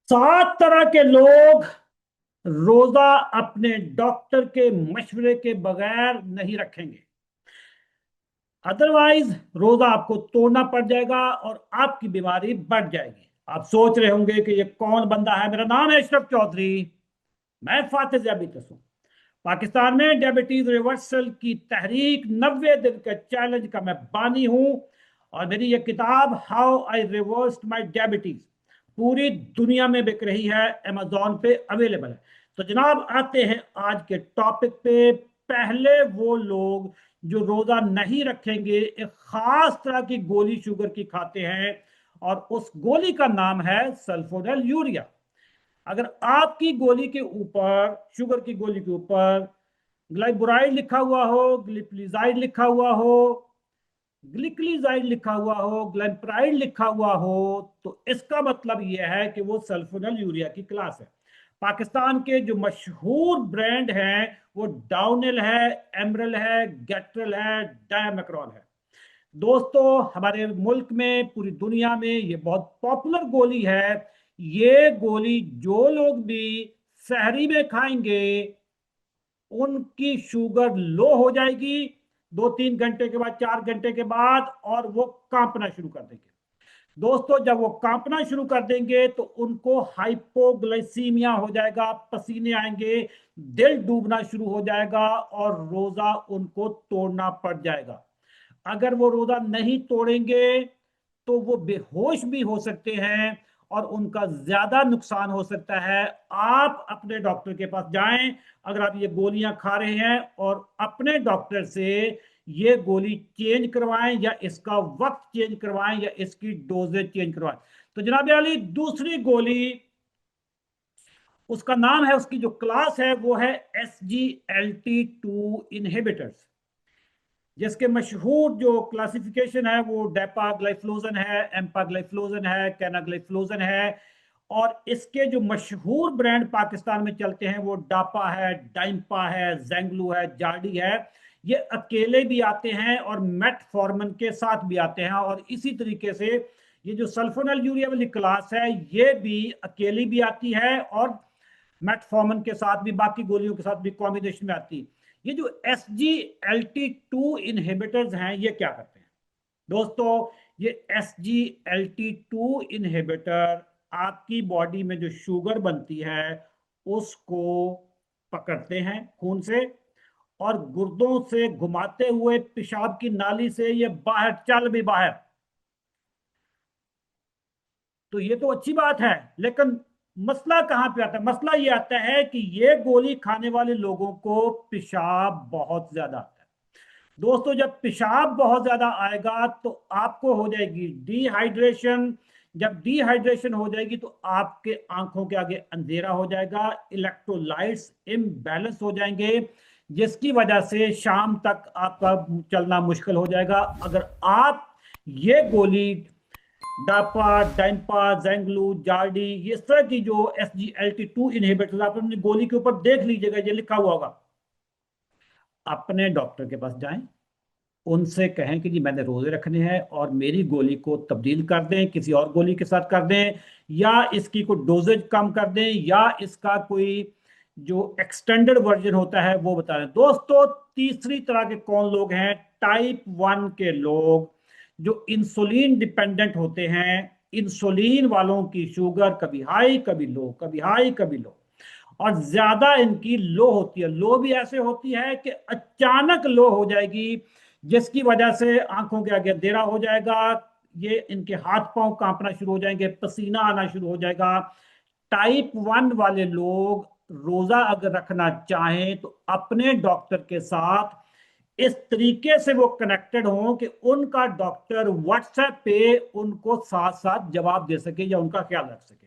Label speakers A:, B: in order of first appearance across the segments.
A: सात तरह के लोग रोजा अपने डॉक्टर के मशवरे के बगैर नहीं रखेंगे। अदरवाइज रोजा आपको तोड़ना पड़ जाएगा और आपकी बीमारी बढ़ जाएगी। आप सोच रहे होंगे कि ये कौन बंदा है। मेरा नाम है अशरफ चौधरी। मैं फातिज डायबिटीज हूँ। पाकिस्तान में डायबिटीज रिवर्सल की तहरीक 90 दिन के चैलेंज का मैं बानी हूँ। और मेरी ये किताब how I reversed my diabetes पूरी दुनिया में बिक रही है, अमेजोन पे अवेलेबल है। तो जनाब आते हैं आज के टॉपिक पे। पहले वो लोग जो रोजा नहीं रखेंगे एक खास तरह की गोली शुगर की खाते हैं, और उस गोली का नाम है सल्फोनेल यूरिया। अगर आपकी गोली के ऊपर, शुगर की गोली के ऊपर ग्लाइबुराइड लिखा हुआ हो, ग्लिप्लिजाइड लिखा हुआ हो, ग्लिक्लिजाइड लिखा हुआ हो, ग्लाइप्राइड लिखा हुआ हो, तो इसका मतलब यह है कि वो सल्फोनल यूरिया की क्लास है। पाकिस्तान के जो मशहूर ब्रांड हैं वो डाउनिल है, एमरल है, गेट्रल है, डायमेक्रॉल है। दोस्तों, हमारे मुल्क में, पूरी दुनिया में ये बहुत पॉपुलर गोली है। ये गोली जो लोग भी सहरी में खाएंगे उनकी शुगर लो हो जाएगी 2-3 घंटे के बाद, 4 घंटे के बाद, और वो कांपना शुरू कर देंगे। दोस्तों, जब वो कांपना शुरू कर देंगे तो उनको हाइपोग्लाइसीमिया हो जाएगा, पसीने आएंगे, दिल डूबना शुरू हो जाएगा और रोजा उनको तोड़ना पड़ जाएगा। अगर वो रोजा नहीं तोड़ेंगे तो वो बेहोश भी हो सकते हैं और उनका ज्यादा नुकसान हो सकता है। आप अपने डॉक्टर के पास जाएं अगर आप ये गोलियां खा रहे हैं, और अपने डॉक्टर से ये गोली चेंज करवाएं या इसका वक्त चेंज करवाएं या इसकी डोजेज चेंज करवाएं। तो जनाब अली, दूसरी गोली, उसका नाम है, उसकी जो क्लास है वो है SGLT2 इनहिबिटर्स, जिसके मशहूर जो क्लासिफिकेशन है वो डेपाग्लाइफ्लोजन है, एम्पाग्लाइफ्लोजन है, कैनाग्लाइफ्लोजन है। और इसके जो मशहूर ब्रांड पाकिस्तान में चलते हैं वो डापा है, डाइम्पा है, जेंगलू है, जार्डी है। ये अकेले भी आते हैं और मेटफॉर्मन के साथ भी आते हैं। और इसी तरीके से ये जो सल्फोनल यूरिया वाली क्लास है ये भी अकेली भी आती है और मेटफॉर्मन के साथ भी, बाकी गोलियों के साथ भी कॉम्बिनेशन में आती है। ये जो SGLT2 इनहिबिटर्स हैं ये क्या करते हैं दोस्तों? ये SGLT2 इनहिबिटर आपकी बॉडी में जो शुगर बनती है उसको पकड़ते हैं खून से, और गुर्दों से घुमाते हुए पेशाब की नाली से ये बाहर चल भी बाहर। तो ये तो अच्छी बात है, लेकिन मसला कहां पे आता है? मसला ये आता है कि ये गोली खाने वाले लोगों को पेशाब बहुत ज्यादा आता है। दोस्तों, जब पेशाब बहुत ज्यादा आएगा तो आपको हो जाएगी डिहाइड्रेशन। जब डिहाइड्रेशन हो जाएगी तो आपके आंखों के आगे अंधेरा हो जाएगा, इलेक्ट्रोलाइट्स इम्बैलेंस हो जाएंगे, जिसकी वजह से शाम तक आपका चलना मुश्किल हो जाएगा। अगर आप ये गोली डापा, डाइम्पा, जेंगलू, जार्डी, ये इस तरह की जो SGLT2 इनहिबिटर आप अपनी गोली के ऊपर देख लीजिएगा, ये लिखा हुआ होगा। अपने डॉक्टर के पास जाएं, उनसे कहें कि जी मैंने रोजे रखने हैं और मेरी गोली को तब्दील कर दें, किसी और गोली के साथ कर दें, या इसकी कोई डोजेज कम कर दें, या इसका कोई जो एक्सटेंडेड वर्जन होता है वो बता दें। दोस्तों, तीसरी तरह के कौन लोग हैं? टाइप 1 के लोग जो इंसुलिन डिपेंडेंट होते हैं। इंसुलिन वालों की शुगर कभी हाई कभी लो, कभी हाई कभी लो, और ज्यादा इनकी लो होती है। लो भी ऐसे होती है कि अचानक लो हो जाएगी, जिसकी वजह से आंखों के आगे अंधेरा हो जाएगा, ये इनके हाथ पांव कांपना शुरू हो जाएंगे, पसीना आना शुरू हो जाएगा। टाइप 1 वाले लोग रोजा अगर रखना चाहें तो अपने डॉक्टर के साथ इस तरीके से वो कनेक्टेड हों कि उनका डॉक्टर व्हाट्सएप पे उनको साथ साथ जवाब दे सके या उनका ख्याल रख सके।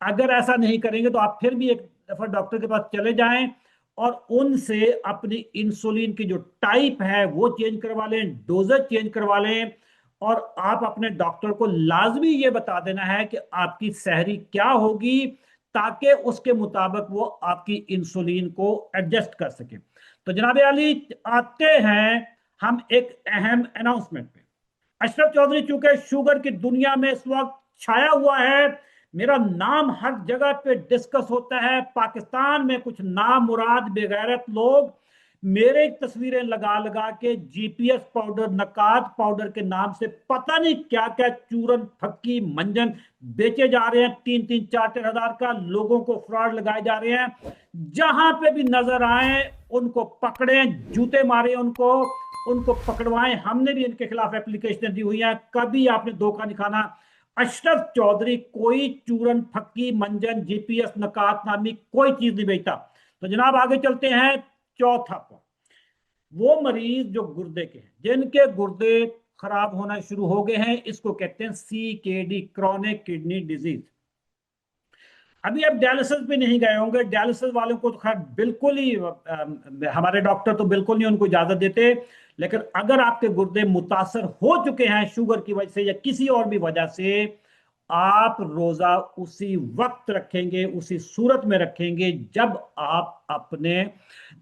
A: अगर ऐसा नहीं करेंगे तो आप फिर भी एक दफा डॉक्टर के पास चले जाएं और उनसे अपनी इंसुलिन की जो टाइप है वो चेंज करवा लें, डोजेज चेंज करवा लें। और आप अपने डॉक्टर को लाजमी ये बता देना है कि आपकी सहरी क्या होगी, ताकि उसके मुताबिक वो आपकी इंसुलिन को एडजस्ट कर सके। तो जनाब अली, आते हैं हम एक अहम अनाउंसमेंट पे। अशरफ चौधरी चूंकि शुगर की दुनिया में इस वक्त छाया हुआ है, मेरा नाम हर जगह पे डिस्कस होता है। पाकिस्तान में कुछ नामुराद बेगैरत लोग मेरे तस्वीरें लगा लगा के जीपीएस पाउडर, नकात पाउडर के नाम से पता नहीं क्या क्या चूरन, फक्की, मंजन बेचे जा रहे हैं। 3-3, 4-4 हजार का लोगों को फ्रॉड लगाए जा रहे हैं। जहां पे भी नजर आए उनको पकड़े, जूते मारे उनको, उनको पकड़वाएं। हमने भी इनके खिलाफ एप्लीकेशन दी हुई है। कभी आपने धोखा नहीं खाना। अशरफ चौधरी कोई चूरन, फक्की, मंजन, जीपीएस, नकात नामी कोई चीज नहीं बेचता। तो जनाब आगे चलते हैं। चौथा पॉइंट, वो मरीज जो गुर्दे के हैं, जिनके गुर्दे खराब होना शुरू हो गए हैं, इसको कहते हैं सीकेडी, क्रॉनिक किडनी डिजीज। अभी आप डायलिसिस भी नहीं गए होंगे। डायलिसिस वालों को तो खैर बिल्कुल ही हमारे डॉक्टर तो बिल्कुल नहीं उनको इजाजत देते। लेकिन अगर आपके गुर्दे मुतासर हो चुके हैं शुगर की वजह से या किसी और भी वजह से, आप रोजा उसी वक्त रखेंगे, उसी सूरत में रखेंगे जब आप अपने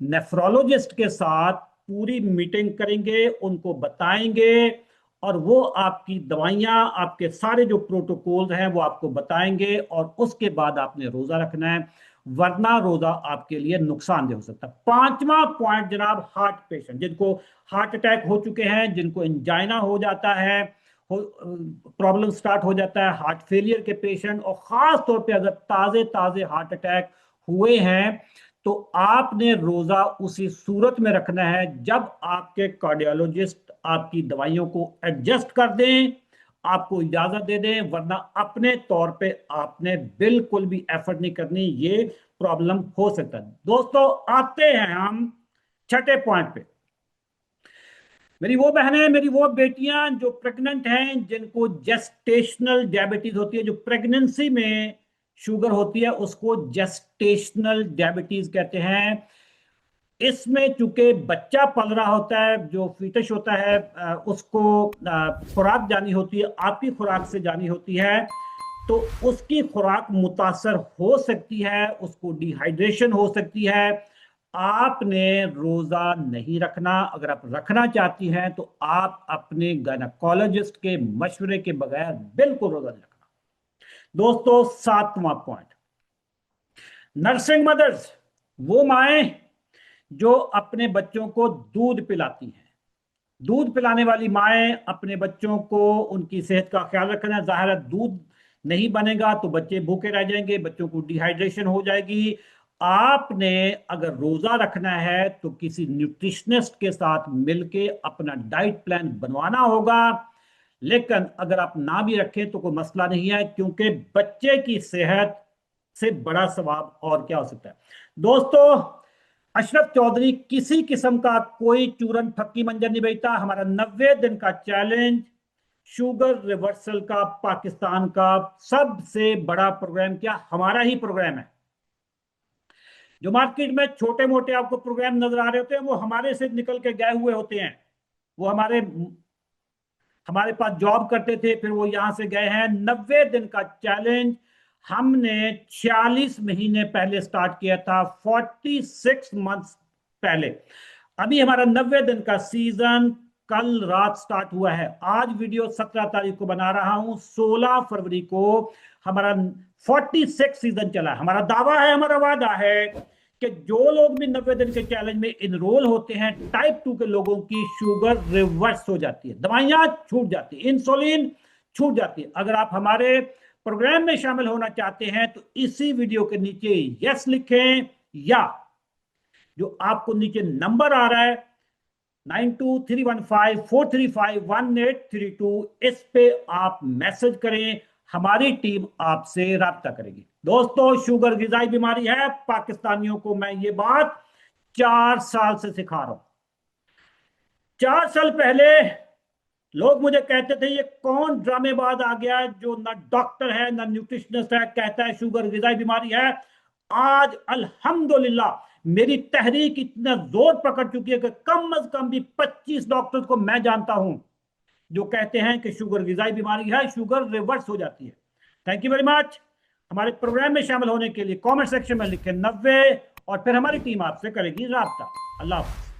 A: नेफ्रोलॉजिस्ट के साथ पूरी मीटिंग करेंगे, उनको बताएंगे और वो आपकी दवाइयां, आपके सारे जो प्रोटोकॉल्स हैं वो आपको बताएंगे और उसके बाद आपने रोजा रखना है, वरना रोजा आपके लिए नुकसानदेह हो सकता है। पांचवा पॉइंट जनाब, हार्ट पेशेंट, जिनको हार्ट अटैक हो चुके हैं, जिनको एंजाइना हो जाता है, प्रॉब्लम स्टार्ट हो जाता है, हार्ट फेलियर के पेशेंट, और खास तौर पे अगर ताजे ताजे हार्ट अटैक हुए हैं तो आपने रोजा उसी सूरत में रखना है जब आपके कार्डियोलॉजिस्ट आपकी दवाइयों को एडजस्ट कर दें, आपको इजाजत दे दें, वरना अपने तौर पे आपने बिल्कुल भी एफर्ट नहीं करनी, ये प्रॉब्लम हो सकता है। दोस्तों आते हैं हम छठे पॉइंट पे। मेरी वो बहनें, मेरी वो बेटियां जो प्रेग्नेंट हैं, जिनको जेस्टेशनल डायबिटीज होती है, जो प्रेगनेंसी में शुगर होती है, उसको जेस्टेशनल डायबिटीज कहते हैं। इसमें चूंकि बच्चा पल रहा होता है, जो फीटस होता है, उसको खुराक जानी होती है, आपकी खुराक से जानी होती है, तो उसकी खुराक मुतासर हो सकती है, उसको डिहाइड्रेशन हो सकती है। आपने रोजा नहीं रखना। अगर आप रखना चाहती हैं तो आप अपने गायनेकोलॉजिस्ट के मशवरे के बगैर बिल्कुल रोजा नहीं रखना। दोस्तों सातवां पॉइंट, नर्सिंग मदर्स, वो माएं जो अपने बच्चों को दूध पिलाती हैं। दूध पिलाने वाली माएं अपने बच्चों को, उनकी सेहत का ख्याल रखना। जाहिर है दूध नहीं बनेगा तो बच्चे भूखे रह जाएंगे, बच्चों को डिहाइड्रेशन हो जाएगी। आपने अगर रोजा रखना है तो किसी न्यूट्रिशनिस्ट के साथ मिलके अपना डाइट प्लान बनवाना होगा। लेकिन अगर आप ना भी रखें तो कोई मसला नहीं है, क्योंकि बच्चे की सेहत से बड़ा सवाब और क्या हो सकता है। दोस्तों अशरफ चौधरी किसी किस्म का कोई चूरन, फक्की, मंजर नहीं बेचता। हमारा 90 दिन का चैलेंज शुगर रिवर्सल का पाकिस्तान का सबसे बड़ा प्रोग्राम, क्या हमारा ही प्रोग्राम है। जो मार्केट में छोटे मोटे आपको प्रोग्राम नजर आ रहे होते हैं वो हमारे से निकल के गए हुए होते हैं। वो हमारे पास जॉब करते थे, फिर वो यहां से गए हैं। 90 दिन का चैलेंज हमने 46 महीने पहले स्टार्ट किया था, 46 मंथ्स पहले। अभी हमारा 90 दिन का सीजन कल रात स्टार्ट हुआ है। आज वीडियो 17 तारीख को बना रहा हूं, 16 फरवरी को हमारा 46 सीजन चला है। हमारा दावा है, हमारा वादा है कि जो लोग भी 90 दिन के चैलेंज में इनरोल होते हैं, टाइप 2 के लोगों की शुगर रिवर्स हो जाती है, दवाइयां छूट जाती है, इंसुलिन छूट जाती है। अगर आप हमारे प्रोग्राम में शामिल होना चाहते हैं तो इसी वीडियो के नीचे यस लिखें, या जो आपको नीचे नंबर आ रहा है 923154351832, इस पे आप मैसेज करें, हमारी टीम आपसे राब्ता करेगी। दोस्तों शुगर गिजाई बीमारी है, पाकिस्तानियों को मैं ये बात 4 साल से सिखा रहा हूं। 4 साल पहले लोग मुझे कहते थे ये कौन ड्रामेबाज आ गया जो ना डॉक्टर है ना न्यूट्रिशनिस्ट है, कहता है शुगर गिजाई बीमारी है। आज अल्हम्दुलिल्लाह मेरी तहरीक इतना जोर पकड़ चुकी है कि कम अज कम भी 25 डॉक्टर्स को मैं जानता हूं जो कहते हैं कि शुगर गिजाई बीमारी है, शुगर रिवर्स हो जाती है। Thank you very much. हमारे प्रोग्राम में शामिल होने के लिए कमेंट सेक्शन में लिखें 90 और फिर हमारी टीम आपसे करेगी राब्ता। अल्लाह हाफ़िज़।